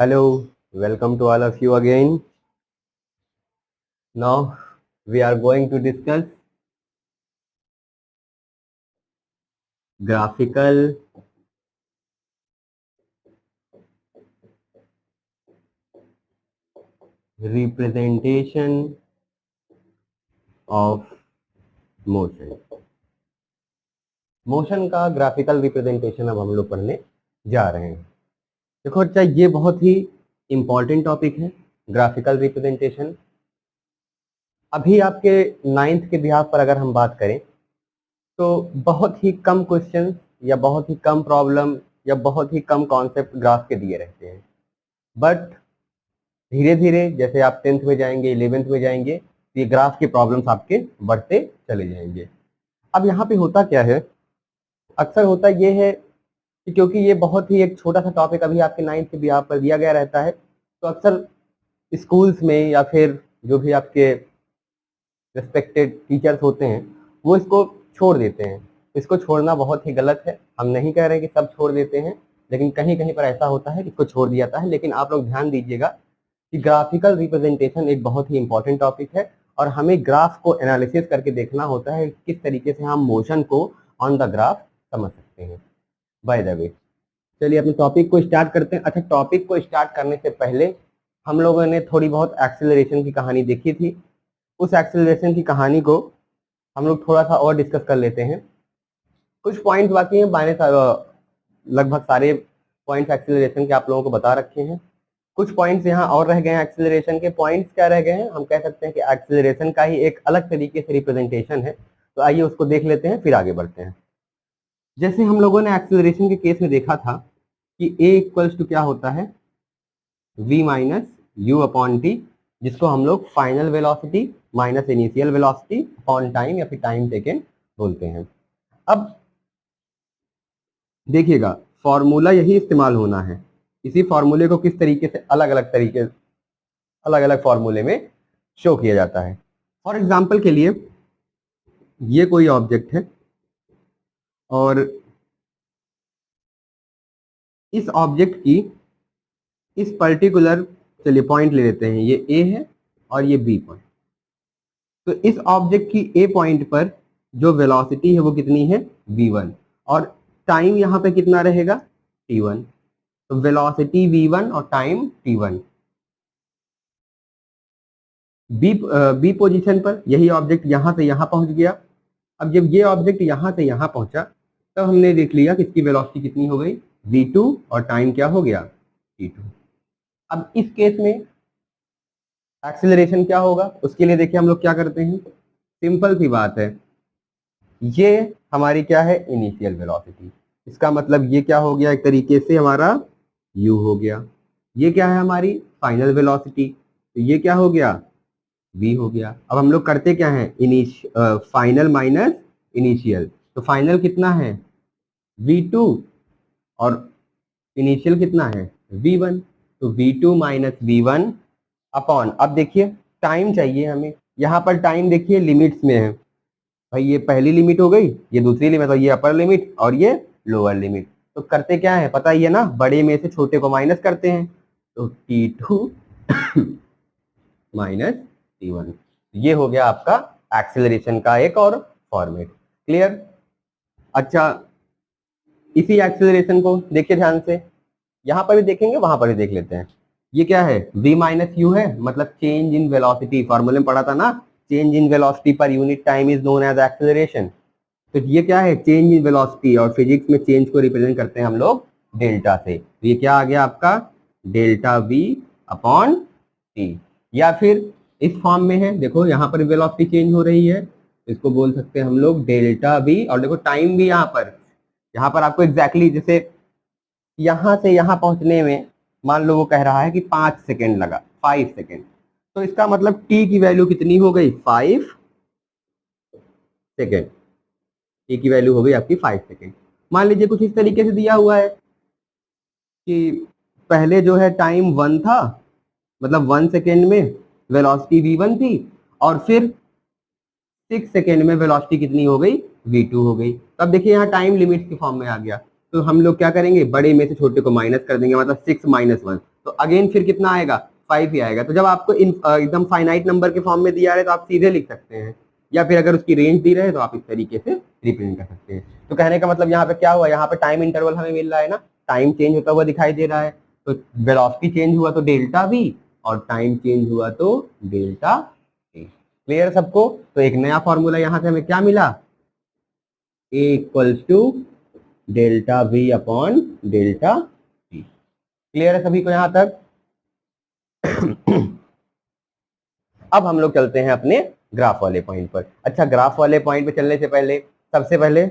Hello, welcome to all of you again. Now we are going to discuss graphical representation of motion. Motion का graphical representation अब हम लोग पढ़ने जा रहे हैं। देखो अच्छा, ये बहुत ही इंपॉर्टेंट टॉपिक है ग्राफिकल रिप्रेजेंटेशन। अभी आपके 9th के बिहाफ पर अगर हम बात करें तो बहुत ही कम क्वेश्चन या बहुत ही कम प्रॉब्लम या बहुत ही कम कॉन्सेप्ट ग्राफ के दिए रहते हैं, बट धीरे धीरे जैसे आप 10th में जाएंगे 11th में जाएंगे तो ये ग्राफ के प्रॉब्लम्स आपके बढ़ते चले जाएंगे। अब यहाँ पे होता क्या है, अक्सर होता ये है कि क्योंकि ये बहुत ही एक छोटा सा टॉपिक अभी आपके 9th के बिहाफ पर दिया गया रहता है, तो अक्सर स्कूल्स में या फिर जो भी आपके रिस्पेक्टेड टीचर्स होते हैं वो इसको छोड़ देते हैं। इसको छोड़ना बहुत ही गलत है। हम नहीं कह रहे कि सब छोड़ देते हैं, लेकिन कहीं कहीं पर ऐसा होता है कि इसको छोड़ दिया जाता है। लेकिन आप लोग ध्यान दीजिएगा कि ग्राफिकल रिप्रेजेंटेशन एक बहुत ही इंपॉर्टेंट टॉपिक है और हमें ग्राफ को एनालिसिस करके देखना होता है किस तरीके से हम मोशन को ऑन द ग्राफ समझ सकते हैं। बाय द वे, चलिए अपने टॉपिक को स्टार्ट करते हैं। अच्छा, टॉपिक को स्टार्ट करने से पहले हम लोगों ने थोड़ी बहुत एक्सेलरेशन की कहानी देखी थी। उस एक्सेलरेशन की कहानी को हम लोग थोड़ा सा और डिस्कस कर लेते हैं। कुछ पॉइंट्स बाकी हैं, लगभग सारे पॉइंट्स एक्सेलरेशन के आप लोगों को बता रखे हैं। कुछ पॉइंट्स यहाँ और रह गए हैं। एक्सेलरेशन के पॉइंट्स क्या रह गए हैं, हम कह सकते हैं कि एक्सेलरेशन का ही एक अलग तरीके से रिप्रेजेंटेशन है। तो आइए उसको देख लेते हैं, फिर आगे बढ़ते हैं। जैसे हम लोगों ने एक्सेलरेशन के केस में देखा था कि ए इक्वल्स टू क्या होता है, v minus you upon T, जिसको हम लोग final velocity minus initial velocity upon time या फिर टाइम टेकन बोलते हैं। अब देखिएगा, फॉर्मूला यही इस्तेमाल होना है। इसी फॉर्मूले को किस तरीके से अलग अलग फॉर्मूले में शो किया जाता है। फॉर एग्जाम्पल के लिए ये कोई ऑब्जेक्ट है और इस ऑब्जेक्ट की इस पर्टिकुलर, चलिए पॉइंट ले लेते हैं, ये ए है और ये बी पॉइंट। तो इस ऑब्जेक्ट की ए पॉइंट पर जो वेलोसिटी है वो कितनी है, v1, और टाइम यहाँ पे कितना रहेगा, t1। तो वेलोसिटी v1 और टाइम t1। बी पोजीशन पर यही ऑब्जेक्ट यहाँ से यहाँ पहुंच गया। अब जब ये ऑब्जेक्ट यहाँ से यहाँ पहुंचा तब हमने देख लिया कि इसकी वेलोसिटी कितनी हो गई, v2, और टाइम क्या हो गया, t2। अब इस केस में एक्सेलरेशन क्या होगा, उसके लिए देखिए हम लोग क्या करते हैं। सिंपल सी बात है, ये हमारी क्या है, इनिशियल वेलोसिटी। इसका मतलब ये क्या हो गया, एक तरीके से हमारा u हो गया। ये क्या है, हमारी फाइनल वेलोसिटी, तो ये क्या हो गया, v हो गया। अब हम लोग करते क्या है, फाइनल माइनस इनिशियल। तो फाइनल कितना है, v2, और इनिशियल कितना है, v1। तो v2 माइनस v1 अपॉन, अब देखिए टाइम चाहिए हमें। यहाँ पर टाइम देखिए लिमिट्स में है भाई, ये पहली लिमिट हो गई, ये दूसरी लिमिट, तो ये अपर लिमिट और ये लोअर लिमिट। तो करते क्या है पता ही है ना, बड़े में से छोटे को माइनस करते हैं। तो t2 माइनस t1, ये हो गया आपका एक्सेलरेशन का एक और फॉर्मेट। क्लियर। अच्छा, इसी एक्सेलरेशन को देखिए ध्यान से, यहाँ पर भी देखेंगे वहां पर भी देख लेते हैं। ये क्या है, v माइनस यू है, मतलब चेंज इन वेलोसिटी। फॉर्मूले में पढ़ा था ना, change in velocity per unit time is known as acceleration. तो ये क्या है, चेंज इन वेलोसिटी, और फिजिक्स में चेंज को रिप्रेजेंट करते हैं हम लोग डेल्टा से। तो ये क्या आ गया आपका, डेल्टा v अपॉन टी। या फिर इस फॉर्म में है, देखो यहाँ पर वेलोसिटी चेंज हो रही है, इसको बोल सकते हैं हम लोग डेल्टा v, और देखो टाइम भी यहाँ पर आपको एग्जैक्टली जैसे यहाँ से यहाँ पहुंचने में मान लो वो कह रहा है कि 5 सेकेंड लगा, 5 सेकेंड। तो इसका मतलब t की वैल्यू कितनी हो गई, 5 सेकेंड। t की वैल्यू हो गई आपकी 5 सेकेंड। मान लीजिए कुछ इस तरीके से दिया हुआ है कि पहले जो है टाइम 1 था, मतलब 1 सेकेंड में वेलोसिटी v1 थी, और फिर 6 सेकेंड में वेलोसिटी कितनी हो गई, v2 हो गई। तब देखिए यहाँ टाइम लिमिट्स के फॉर्म में आ गया। तो हम लोग क्या करेंगे, बड़े में से छोटे को माइनस कर देंगे, मतलब 6 माइनस 1। तो तो अगेन फिर कितना आएगा, 5 ही आएगा। तो जब आपको एकदम फाइनाइट नंबर के फॉर्म में दिया है तो आप सीधे लिख सकते हैं, या फिर अगर उसकी रेंज दी रहे तो आप इस तरीके से रिप्रेजेंट कर सकते हैं। तो कहने का मतलब यहाँ पे क्या हुआ, यहाँ पे टाइम इंटरवल हमें मिल रहा है ना, टाइम चेंज होता हुआ दिखाई दे रहा है, तो वेलोसिटी चेंज हुआ तो डेल्टा वी, और टाइम चेंज हुआ तो डेल्टा टी। क्लियर सबको? तो एक नया फॉर्मूला यहाँ से हमें क्या मिला, A equals to delta V upon delta T. Clear है सभी को यहाँ तक? अब हम लोग चलते हैं अपने ग्राफ वाले पॉइंट पर। अच्छा, ग्राफ वाले पॉइंट पे चलने से पहले सबसे पहले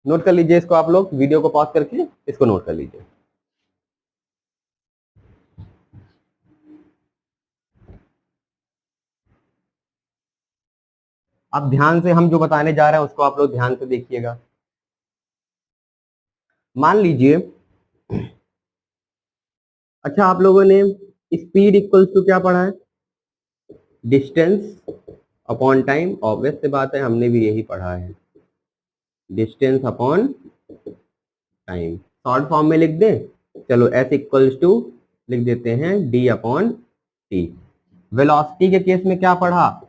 नोट कर लीजिए इसको, आप लोग वीडियो को पॉज करके इसको नोट कर लीजिए। अब ध्यान से हम जो बताने जा रहे हैं उसको आप लोग ध्यान से देखिएगा। मान लीजिए, अच्छा आप लोगों ने स्पीड इक्वल्स टू क्या पढ़ा है, डिस्टेंस अपॉन टाइम। ऑब्वियस से बात है, हमने भी यही पढ़ा है, distance upon time. Short form में लिख दें, चलो एस इक्वल्स टू लिख देते हैं डी अपॉन टी। वेलोसिटी के केस में क्या पढ़ा,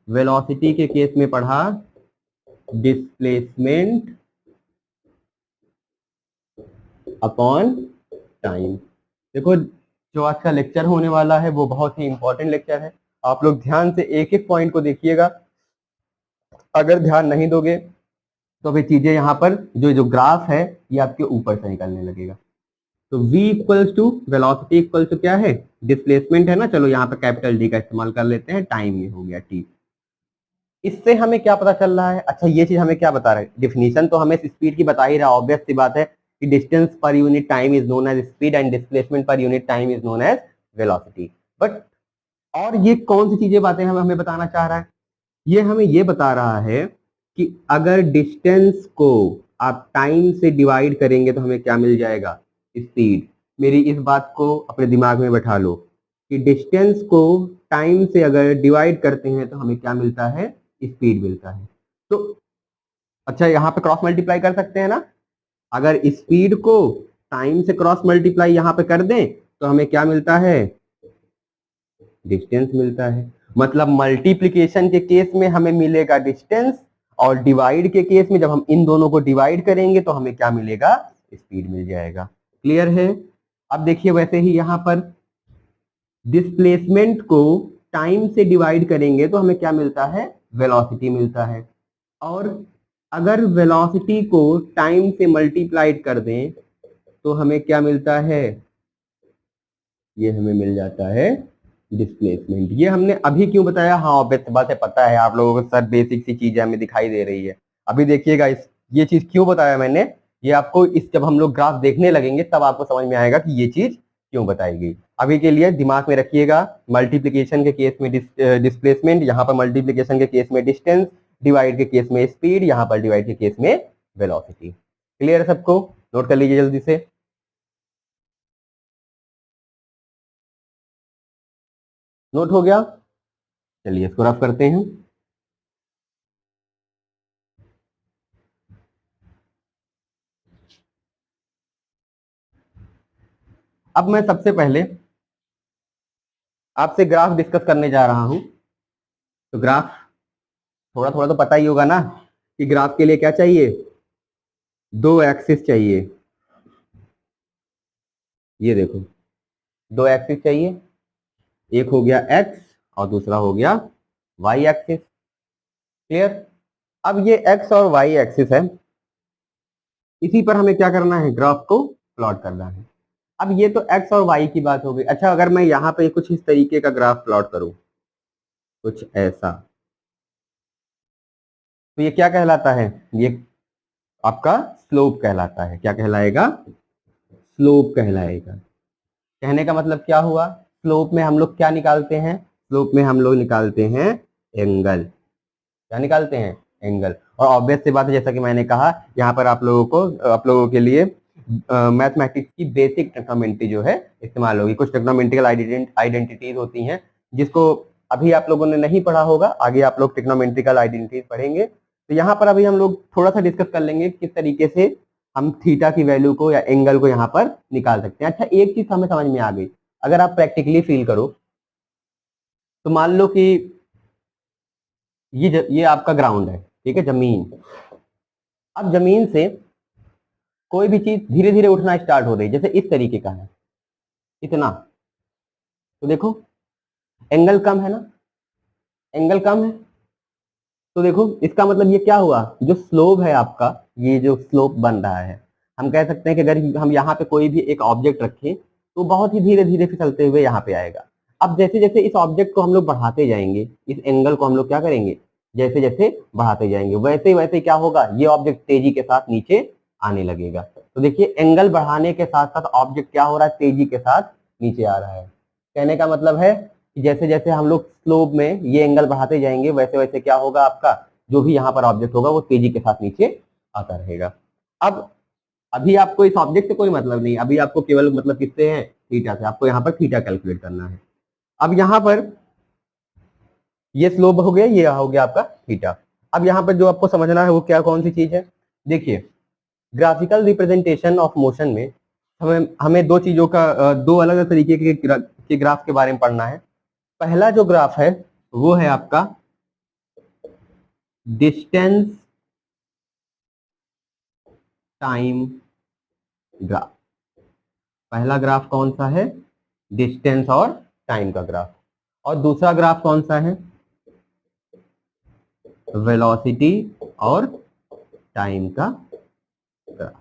वेलोसिटी के केस में पढ़ा डिस्प्लेसमेंट अपॉन टाइम। देखो, जो आज का लेक्चर होने वाला है वो बहुत ही इंपॉर्टेंट लेक्चर है। आप लोग ध्यान से एक एक पॉइंट को देखिएगा, अगर ध्यान नहीं दोगे तो भी चीजें यहाँ पर जो जो ग्राफ है ये आपके ऊपर से निकलने लगेगा। तो v equals to velocity equals to क्या है, डिस्प्लेसमेंट है ना, चलो यहाँ पे कैपिटल डी का इस्तेमाल कर लेते हैं, टाइम ये हो गया t। इससे हमें क्या पता चल रहा है, अच्छा ये चीज हमें क्या बता रहा है, डिफिनीशन तो हमें स्पीड की बता ही रहा है, ऑब्वियस सी बात है कि distance per unit time is known as speed and displacement per unit time is known as velocity. But और ये कौन सी चीजें बातें हमें बताना चाह रहा है, ये हमें ये बता रहा है कि अगर डिस्टेंस को आप टाइम से डिवाइड करेंगे तो हमें क्या मिल जाएगा, स्पीड। मेरी इस बात को अपने दिमाग में बैठा लो कि डिस्टेंस को टाइम से अगर डिवाइड करते हैं तो हमें क्या मिलता है, स्पीड मिलता है। तो अच्छा, यहाँ पे क्रॉस मल्टीप्लाई कर सकते हैं ना, अगर स्पीड को टाइम से क्रॉस मल्टीप्लाई यहाँ पे कर दें तो हमें क्या मिलता है, डिस्टेंस मिलता है। मतलब मल्टीप्लिकेशन के केस में हमें मिलेगा डिस्टेंस, और डिवाइड के केस में जब हम इन दोनों को डिवाइड करेंगे तो हमें क्या मिलेगा, स्पीड मिल जाएगा। क्लियर है? अब देखिए, वैसे ही यहाँ पर डिस्प्लेसमेंट को टाइम से डिवाइड करेंगे तो हमें क्या मिलता है, वेलोसिटी मिलता है। और अगर वेलोसिटी को टाइम से मल्टीप्लाइड कर दें तो हमें क्या मिलता है, ये हमें मिल जाता है डिस्प्लेसमेंट। ये हमने अभी क्यों बताया, हाँ ऑब्वियस बात है, पता है आप लोगों को सर, बेसिक सी चीजें हमें दिखाई दे रही है। अभी देखिएगा ये चीज क्यों बताया मैंने, ये आपको जब हम लोग ग्राफ देखने लगेंगे तब आपको समझ में आएगा कि ये चीज क्यों बताई गई। अभी के लिए दिमाग में रखिएगा, मल्टीप्लीकेशन के केस में डिस्प्लेसमेंट, यहाँ पर मल्टीप्लीकेशन के केस में डिस्टेंस, डिवाइड के केस में स्पीड, यहाँ पर डिवाइड के केस में वेलोसिटी। क्लियर है सबको? नोट कर लीजिए जल्दी से। नोट हो गया? चलिए इसको रफ करते हैं। अब मैं सबसे पहले आपसे ग्राफ डिस्कस करने जा रहा हूं। तो ग्राफ थोड़ा थोड़ा तो पता ही होगा ना कि ग्राफ के लिए क्या चाहिए, दो एक्सिस चाहिए। ये देखो, दो एक्सिस चाहिए, एक हो गया एक्स और दूसरा हो गया वाई एक्सिस। क्लियर? अब ये एक्स और वाई एक्सिस है, इसी पर हमें क्या करना है, ग्राफ को प्लॉट करना है। अब ये तो एक्स और वाई की बात हो गई। अच्छा, अगर मैं यहाँ पे कुछ इस तरीके का ग्राफ प्लॉट करूं, कुछ ऐसा, तो ये क्या कहलाता है, ये आपका स्लोप कहलाता है। क्या कहलाएगा, स्लोप कहलाएगा। कहने का मतलब क्या हुआ, स्लोप में हम लोग क्या निकालते हैं, स्लोप में हम लोग निकालते हैं एंगल। क्या निकालते हैं, एंगल। और ऑब्वियस सी बात है, जैसा कि मैंने कहा, यहाँ पर आप लोगों के लिए मैथमेटिक्स की बेसिक ट्रिग्नोमेट्री जो है इस्तेमाल होगी। कुछ ट्रिग्नोमेट्रिकल आइडेंटिटीज होती हैं जिसको अभी आप लोगों ने नहीं पढ़ा होगा, आगे आप लोग ट्रिग्नोमेट्रिकल आइडेंटिटीज पढ़ेंगे। तो यहाँ पर अभी हम लोग थोड़ा सा डिस्कस कर लेंगे किस तरीके से हम थीटा की वैल्यू को या एंगल को यहाँ पर निकाल सकते हैं। अच्छा, एक चीज हमें समझ में आ गई, अगर आप प्रैक्टिकली फील करो तो मान लो कि ये आपका ग्राउंड है, ठीक है, जमीन। अब जमीन से कोई भी चीज धीरे धीरे उठना स्टार्ट हो रही है, जैसे इस तरीके का है इतना, तो देखो एंगल कम है ना, एंगल कम है, तो देखो इसका मतलब ये क्या हुआ, जो स्लोप है आपका, ये जो स्लोप बन रहा है, हम कह सकते हैं कि अगर हम यहाँ पे कोई भी एक ऑब्जेक्ट रखें तो बहुत ही धीरे धीरे फिसलते हुए यहाँ पे आएगा। अब जैसे जैसे इस ऑब्जेक्ट को हम लोग बढ़ाते जाएंगे, इस एंगल को हम लोग क्या करेंगे, जैसे जैसे बढ़ाते जाएंगे वैसे वैसे क्या होगा, ये ऑब्जेक्ट तेजी के साथ नीचे आने लगेगा। तो देखिए एंगल बढ़ाने के साथ साथ ऑब्जेक्ट क्या हो रहा है, तेजी के साथ नीचे आ रहा है। कहने का मतलब है कि जैसे जैसे हम लोग स्लोप में ये एंगल बढ़ाते जाएंगे वैसे वैसे क्या होगा, आपका जो भी यहाँ पर ऑब्जेक्ट होगा वो तेजी के साथ नीचे आता रहेगा। अब अभी आपको इस ऑब्जेक्ट से कोई मतलब नहीं, अभी आपको केवल मतलब किससे है, थीटा से। आपको यहाँ पर थीटा कैलकुलेट करना है। अब यहाँ पर ये स्लोप हो गया, ये हो गया आपका थीटा। अब यहाँ पर जो आपको समझना है वो क्या, कौन सी चीज है, देखिए ग्राफिकल रिप्रेजेंटेशन ऑफ मोशन में हमें हमें दो चीजों का दो अलग अलग तरीके के ग्राफ के बारे में पढ़ना है। पहला जो ग्राफ है वो है आपका डिस्टेंस टाइम ग्राफ। पहला ग्राफ कौन सा है, डिस्टेंस और टाइम का ग्राफ। और दूसरा ग्राफ कौन सा है, वेलोसिटी और टाइम का ग्राफ।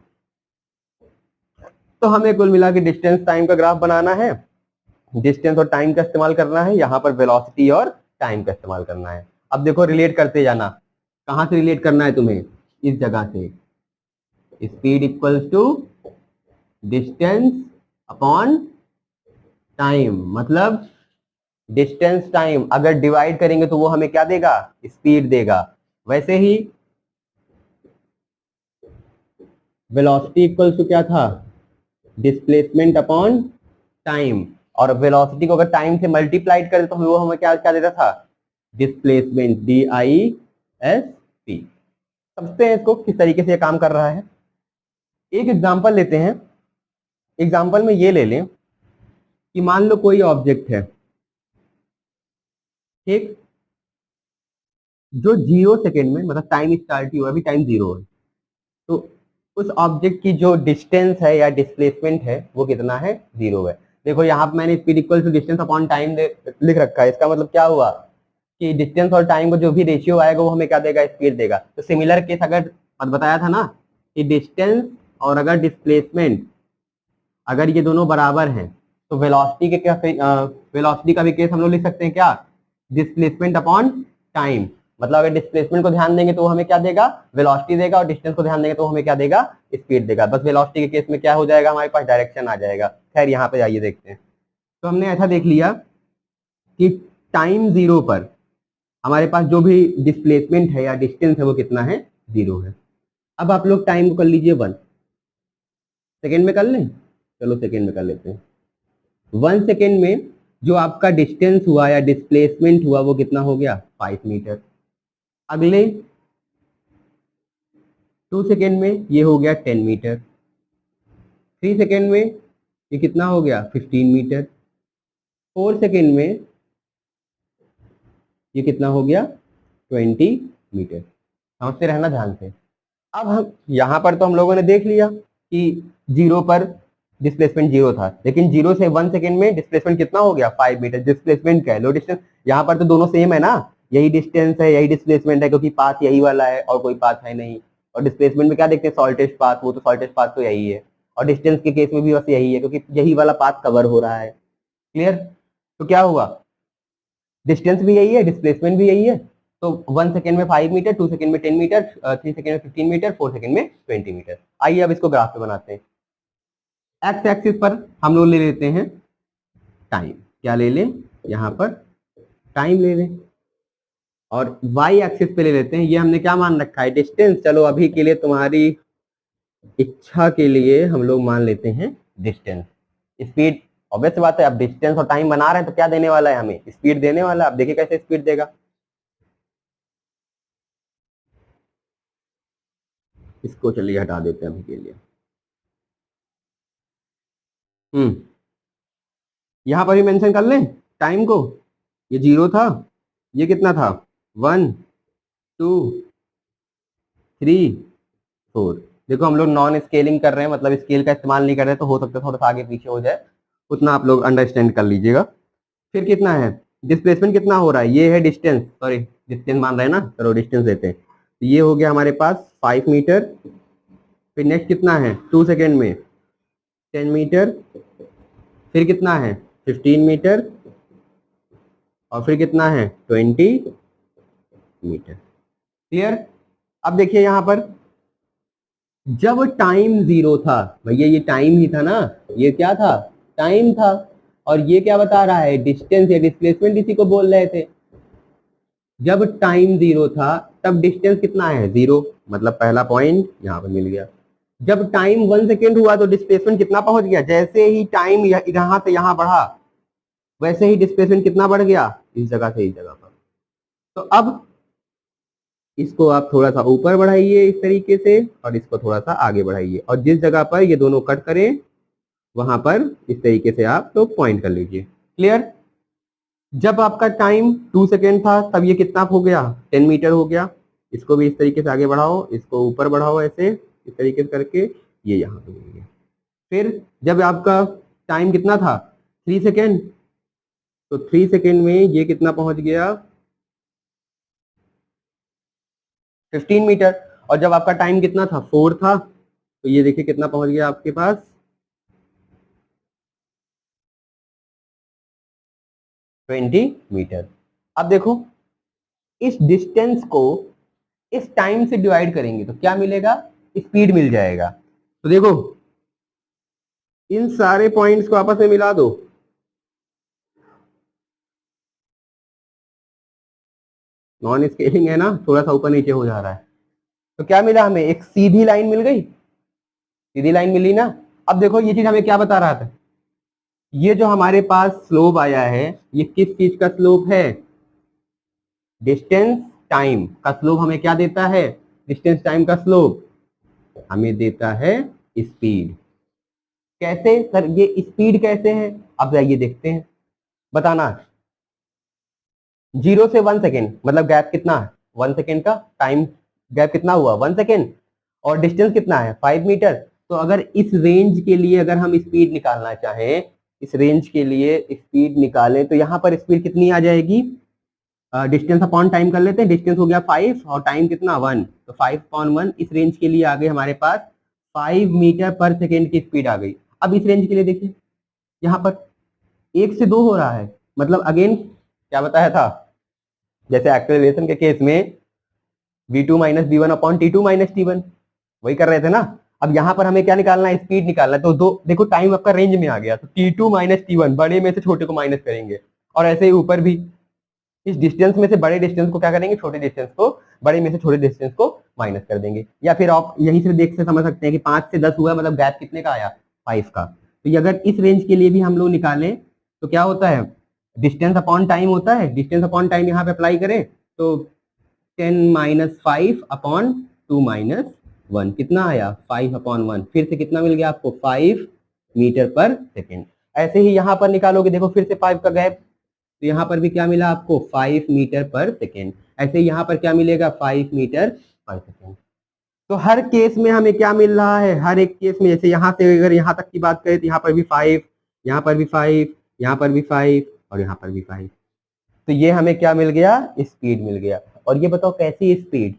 तो हमें कुल मिला के डिस्टेंस टाइम का ग्राफ बनाना है, डिस्टेंस और टाइम का इस्तेमाल करना है, यहाँ पर वेलोसिटी और टाइम का इस्तेमाल करना है। अब देखो रिलेट करते जाना, कहां से रिलेट करना है तुम्हें, इस जगह से, speed equals to distance upon time, मतलब डिस्टेंस टाइम अगर डिवाइड करेंगे तो वो हमें क्या देगा, स्पीड देगा। वैसे ही वेलोसिटी इक्वल्स टू क्या था, डिस्प्लेसमेंट अपॉन टाइम, और वेलोसिटी को अगर टाइम से मल्टीप्लाइड करें तो वो हमें क्या क्या देता था, डिस्प्लेसमेंट, DISP। समझते हैं इसको किस तरीके से ये काम कर रहा है। एक एग्जांपल लेते हैं, एग्जांपल में ये ले लें कि मान लो कोई ऑब्जेक्ट है, ठीक, जो 0 सेकेंड में, मतलब टाइम स्टार्ट ही हुआ, अभी टाइम 0 है, तो उस ऑब्जेक्ट की जो डिस्टेंस है या डिस्प्लेसमेंट है वो कितना है, 0 है। देखो यहाँ पे मैंने speed equal to distance upon time लिख रखा है, इसका मतलब क्या हुआ कि डिस्टेंस और टाइम को जो भी रेशियो आएगा वो हमें क्या देगा, स्पीड देगा। तो सिमिलर केस अगर बताया था ना कि डिस्टेंस और अगर डिस्प्लेसमेंट अगर ये दोनों बराबर हैं तो वेलोसिटी के क्या, वेलोसिटी का भी केस हम लोग लिख सकते हैं क्या, डिस्प्लेसमेंट अपॉन टाइम। मतलब अगर डिस्प्लेसमेंट को ध्यान देंगे तो वो हमें क्या देगा, वेलोसिटी देगा, और डिस्टेंस को ध्यान देंगे तो हमें क्या देगा, स्पीड देगा। बस वेलोसिटी के केस में क्या हो जाएगा, हमारे पास डायरेक्शन आ जाएगा। खैर यहाँ पे आइए देखते हैं। तो हमने ऐसा देख लिया कि टाइम 0 पर हमारे पास जो भी डिस्प्लेसमेंट है या डिस्टेंस है वो कितना है, 0 है। अब आप लोग टाइम को कर लीजिए 1 सेकेंड में कर लें, चलो सेकेंड में कर लेते हैं। 1 सेकेंड में जो आपका डिस्टेंस हुआ या डिस्प्लेसमेंट हुआ वो कितना हो गया, 5 मीटर। अगले 2 सेकेंड में ये हो गया 10 मीटर। 3 सेकेंड में ये कितना हो गया, 15 मीटर। 4 सेकेंड में ये कितना हो गया, 20 मीटर। समझते रहना ध्यान से। अब हम यहाँ पर तो हम लोगों ने देख लिया कि 0 पर डिस्प्लेसमेंट 0 था, लेकिन 0 से 1 सेकेंड में डिस्प्लेसमेंट कितना हो गया, 5 मीटर। डिस्प्लेसमेंट क्या है, लो डिस्टेंस। यहाँ पर तो दोनों सेम है ना, यही डिस्टेंस है यही डिस्प्लेसमेंट है, क्योंकि पाथ यही वाला है और कोई पाथ है नहीं। और डिस्प्लेसमेंट में क्या देखते हैं, शॉर्टेस्ट पाथ, वो तो शॉर्टेस्ट पाथ तो यही है। और डिस्टेंस के केस में भी बस यही है, क्योंकि यही वाला पाथ कवर हो रहा है। क्लियर। तो क्या हुआ, डिस्टेंस भी यही है, डिस्प्लेसमेंट भी यही है। तो 1 सेकेंड में 5 मीटर, 2 सेकेंड में 10 मीटर, 3 सेकेंड में 15 मीटर, 4 सेकेंड में 20 मीटर। आइए अब इसको ग्राफ पे बनाते हैं। एक्स एक्सिस पर हम लोग ले लेते हैं टाइम, क्या ले लें, यहाँ पर टाइम ले लें। और वाई एक्सिस पे ले लेते हैं, ये हमने क्या मान रखा है, डिस्टेंस। चलो अभी के लिए तुम्हारी इच्छा के लिए हम लोग मान लेते हैं डिस्टेंस। स्पीड, ऑब्वियस बात है, अब डिस्टेंस और टाइम बना रहे हैं तो क्या देने वाला है, हमें स्पीड देने वाला है। अब देखिए कैसे स्पीड देगा, इसको चलिए हटा देते हैं अभी के लिए। यहाँ पर भी मेंशन कर लें टाइम को, ये 0 था, ये कितना था 1 2 3 4। देखो हम लोग नॉन स्केलिंग कर रहे हैं, मतलब स्केल का इस्तेमाल नहीं कर रहे, तो हो सकता है थोड़ा सा आगे पीछे हो जाए, उतना आप लोग अंडरस्टैंड कर लीजिएगा। फिर कितना है डिस्प्लेसमेंट, कितना हो रहा है, ये है डिस्टेंस, सॉरी डिस्टेंस मान रहे हैं ना, चलो डिस्टेंस देते हैं। तो ये हो गया हमारे पास 5 मीटर। फिर नेक्स्ट कितना है 2 सेकेंड में 10 मीटर। फिर कितना है 15 मीटर। और फिर कितना है 20 मीटर। क्लियर। अब देखिए यहां पर जब टाइम 0 था, भैया ये टाइम ही था ना, ये क्या था टाइम था, और ये क्या बता रहा है डिस्टेंस या डिस्प्लेसमेंट, इसी को बोल रहे थे। जब टाइम 0 था तब डिस्टेंस कितना है 0, मतलब पहला पॉइंट यहां पर मिल गया। जब टाइम 1 सेकेंड हुआ तो डिस्प्लेसमेंट कितना पहुंच गया, जैसे ही टाइम यहां से यहां बढ़ा वैसे ही डिस्प्लेसमेंट कितना बढ़ गया इस जगह से इस जगह पर। तो अब इसको आप थोड़ा सा ऊपर बढ़ाइए इस तरीके से, और इसको थोड़ा सा आगे बढ़ाइए, और जिस जगह पर ये दोनों कट करें वहां पर इस तरीके से आप तो पॉइंट कर लीजिए। क्लियर। जब आपका टाइम 2 सेकेंड था तब ये कितना हो गया 10 मीटर हो गया। इसको भी इस तरीके से आगे बढ़ाओ, इसको ऊपर बढ़ाओ, ऐसे इस तरीके से करके ये यहाँ पे मिल गया। फिर जब आपका टाइम कितना था 3 सेकेंड, तो 3 सेकेंड में ये कितना पहुंच गया 15 मीटर। और जब आपका टाइम कितना था 4 था, तो ये देखिए कितना पहुंच गया आपके पास 20 मीटर। अब देखो इस डिस्टेंस को इस टाइम से डिवाइड करेंगे तो क्या मिलेगा, स्पीड मिल जाएगा। तो देखो इन सारे पॉइंट्स को आपस में मिला दो, नॉन स्केलिंग है ना, थोड़ा सा ऊपर नीचे हो जा रहा है। तो क्या मिला हमें, एक सीधी लाइन मिल गई, सीधी लाइन मिली ना। अब देखो ये चीज हमें क्या बता रहा था, ये जो हमारे पास स्लोप आया है ये किस चीज का स्लोप है, डिस्टेंस टाइम का स्लोप हमें क्या देता है, डिस्टेंस टाइम का स्लोप हमें देता है स्पीड। कैसे सर, ये स्पीड कैसे है, अब जाइए देखते हैं, बताना। 0 से 1 सेकेंड मतलब गैप कितना है 1 सेकेंड का, टाइम गैप कितना हुआ 1 सेकेंड, और डिस्टेंस कितना है 5 मीटर। तो अगर इस रेंज के लिए अगर हम स्पीड निकालना चाहें, इस रेंज के लिए स्पीड निकालें, तो यहाँ पर स्पीड कितनी आ जाएगी, डिस्टेंस अपॉन टाइम कर लेते हैं, डिस्टेंस हो गया 5 और टाइम कितना 1, तो 5/1 इस रेंज के लिए आ गई हमारे पास 5 मीटर पर सेकेंड की स्पीड आ गई। अब इस रेंज के लिए देखिए यहाँ पर 1 से 2 हो रहा है, मतलब अगेन क्या बताया था, जैसे एक्सेलरेशन के केस में v2 minus v1 upon t2 minus t1, वही कर रहे थे ना। अब यहाँ पर हमें क्या निकालना है, स्पीड निकालना है, तो दो देखो टाइम आपका रेंज में आ गया, तो t2 माइनस t1 बड़े में से छोटे को माइनस करेंगे, और ऐसे ही ऊपर भी इस डिस्टेंस में से बड़े डिस्टेंस को क्या करेंगे, छोटे डिस्टेंस को, बड़े में से छोटे डिस्टेंस को माइनस कर देंगे। या फिर आप यहीं से देख से समझ सकते हैं कि 5 से 10 हुआ, मतलब गैप कितने का आया 5 का। तो ये अगर इस रेंज के लिए भी हम लोग निकालें तो क्या होता है, डिस्टेंस अपॉन टाइम होता है, डिस्टेंस अपॉन टाइम यहाँ पे अप्लाई करें तो 10 माइनस 5 अपॉन 2 माइनस 1 कितना आया 5/1, फिर से कितना मिल गया आपको 5 मीटर पर सेकेंड। ऐसे ही यहाँ पर निकालोगे, देखो फिर से 5 का गैप, तो यहाँ पर भी क्या मिला आपको 5 मीटर पर सेकेंड। ऐसे ही यहाँ पर क्या मिलेगा 5 मीटर पर सेकेंड। तो हर केस में हमें क्या मिल रहा है, हर एक केस में, जैसे यहाँ से अगर यहाँ तक की बात करें तो यहाँ पर भी 5, यहाँ पर भी 5, यहाँ पर भी 5 और यहाँ पर भी 5। तो ये हमें क्या मिल गया, स्पीड मिल गया। और ये बताओ कैसी speed,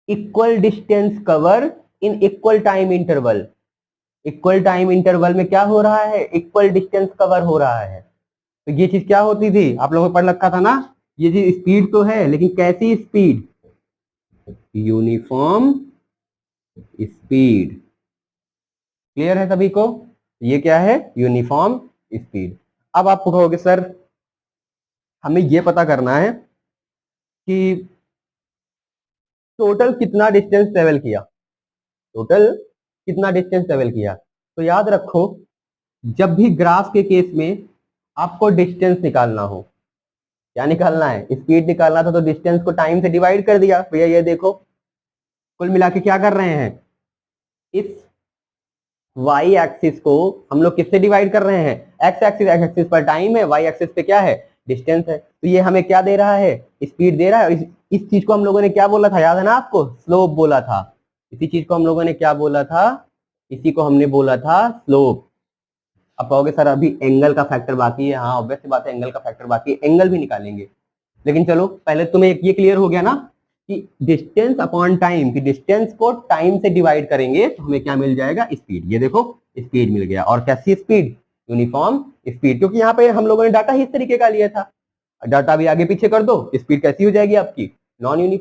equal distance cover in equal time interval. Equal time interval में क्या हो रहा है, इक्वल डिस्टेंस कवर हो रहा है। तो ये चीज क्या होती थी, आप लोगों ने पढ़ रखा था ना, ये चीज स्पीड तो है लेकिन कैसी स्पीड, यूनिफॉर्म स्पीड। क्लियर है सभी को, ये क्या है यूनिफॉर्म स्पीड। अब आप कहोगे सर हमें ये पता करना है कि टोटल कितना डिस्टेंस ट्रेवल किया, टोटल कितना डिस्टेंस ट्रेवल किया। तो याद रखो जब भी ग्राफ के केस में आपको डिस्टेंस निकालना हो, क्या निकालना है, स्पीड निकालना था, तो डिस्टेंस को टाइम से डिवाइड कर दिया। भैया ये देखो कुल मिला के क्या कर रहे हैं, इस वाई एक्सिस को हम लोग किससे डिवाइड कर रहे हैं, एक्स एक्सिस पर टाइम है, वाई एक्सिस पे क्या है, डिस्टेंस है। तो ये हमें क्या दे रहा है, स्पीड दे रहा है। और इस चीज को हम लोगों ने क्या बोला था, याद है ना आपको, स्लोप बोला था। इसी चीज को हम लोगों ने क्या बोला था, इसी को हमने बोला था स्लोप। अब कहोगे सर अभी एंगल का फैक्टर बाकी है, हाँ ऑब्वियस सी बात है एंगल का फैक्टर बाकी है, एंगल भी निकालेंगे। लेकिन चलो पहले तुम्हें ये क्लियर हो गया ना कि डिस्टेंस अपॉन टाइम, कि डिस्टेंस को टाइम से डिवाइड करेंगे तो हमें क्या मिल जाएगा, स्पीड। ये देखो स्पीड मिल गया। और कैसी स्पीड, यूनिफॉर्म स्पीड, क्योंकि यहाँ पे हम लोगों ने डाटा ही इस तरीके का लिया था। डाटा भी आगे पीछे कर दो, स्पीड कैसी हो जाएगी आपकी, नॉन यूनिफॉर्म।